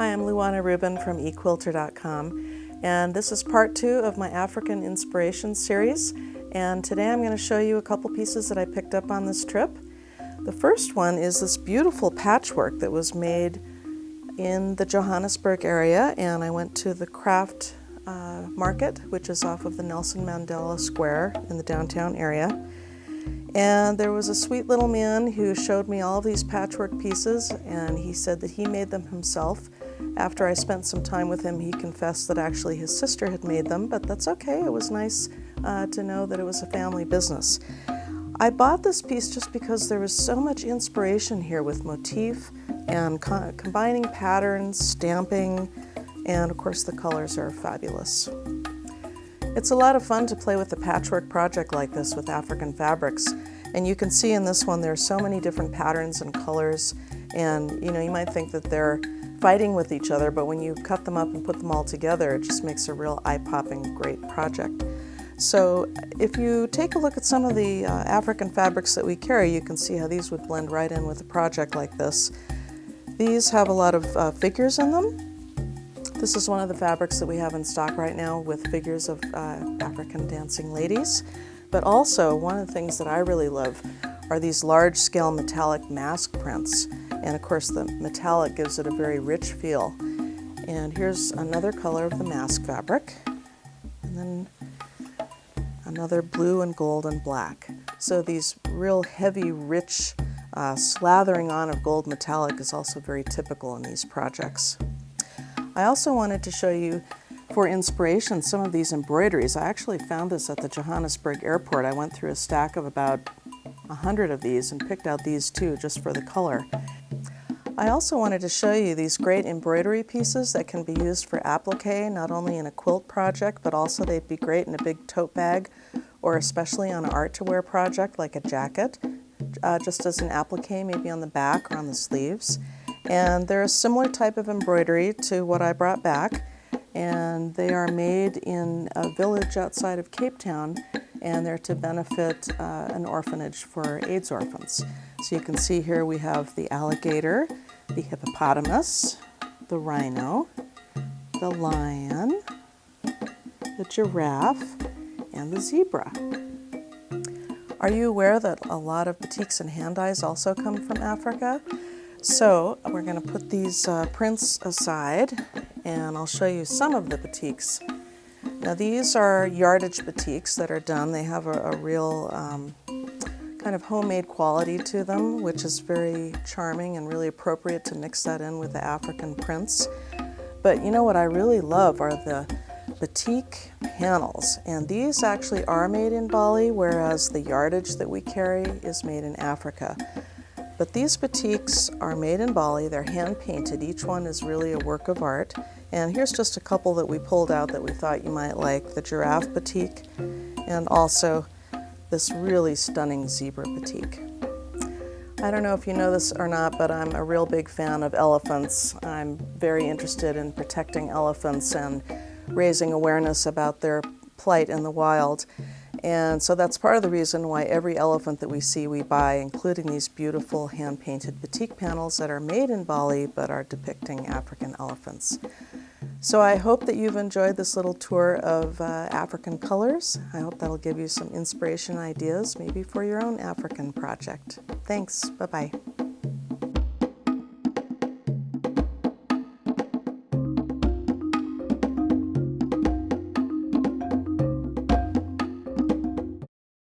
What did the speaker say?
Hi, I'm Luana Rubin from eQuilter.com, and this is part 2 of my African Inspiration series. And today I'm going to show you a couple pieces that I picked up on this trip. The first one is this beautiful patchwork that was made in the Johannesburg area, and I went to the craft market, which is off of the Nelson Mandela Square in the downtown area. And there was a sweet little man who showed me all of these patchwork pieces, and he said that he made them himself. After I spent some time with him, he confessed that actually his sister had made them, but that's okay. It was nice to know that it was a family business. I bought this piece just because there was so much inspiration here with motif and combining patterns, stamping, and of course the colors are fabulous. It's a lot of fun to play with a patchwork project like this with African fabrics, and you can see in this one there are so many different patterns and colors, and you might think that they're fighting with each other, but when you cut them up and put them all together, it just makes a real eye-popping great project. So if you take a look at some of the African fabrics that we carry, you can see how these would blend right in with a project like this. These have a lot of figures in them. This is one of the fabrics that we have in stock right now with figures of African dancing ladies. But also, one of the things that I really love are these large-scale metallic mask prints. And of course, the metallic gives it a very rich feel. And here's another color of the mask fabric. And then another blue and gold and black. So these real heavy, rich slathering on of gold metallic is also very typical in these projects. I also wanted to show you, for inspiration, some of these embroideries. I actually found this at the Johannesburg airport. I went through a stack of about 100 of these and picked out these two just for the color. I also wanted to show you these great embroidery pieces that can be used for applique, not only in a quilt project, but also they'd be great in a big tote bag, or especially on an art-to-wear project like a jacket, just as an applique maybe on the back or on the sleeves. And they're a similar type of embroidery to what I brought back, and they are made in a village outside of Cape Town, and they're to benefit an orphanage for AIDS orphans. So you can see here we have the alligator, the hippopotamus, the rhino, the lion, the giraffe, and the zebra. Are you aware that a lot of batiks and hand dyes also come from Africa? So we're going to put these prints aside, and I'll show you some of the batiks. Now these are yardage batiks that are done. They have a real kind of homemade quality to them, which is very charming and really appropriate to mix that in with the African prints. But you know what I really love are the batik panels, and these actually are made in Bali, whereas the yardage that we carry is made in Africa. But these batiks are made in Bali. They're hand painted. Each one is really a work of art. And here's just a couple that we pulled out that we thought you might like: the giraffe batik, and also this really stunning zebra batik. I don't know if you know this or not, but I'm a real big fan of elephants. I'm very interested in protecting elephants and raising awareness about their plight in the wild. And so that's part of the reason why every elephant that we see we buy, including these beautiful hand-painted batik panels that are made in Bali but are depicting African elephants. So I hope that you've enjoyed this little tour of African colors. I hope that'll give you some inspiration ideas maybe for your own African project. Thanks. Bye-bye.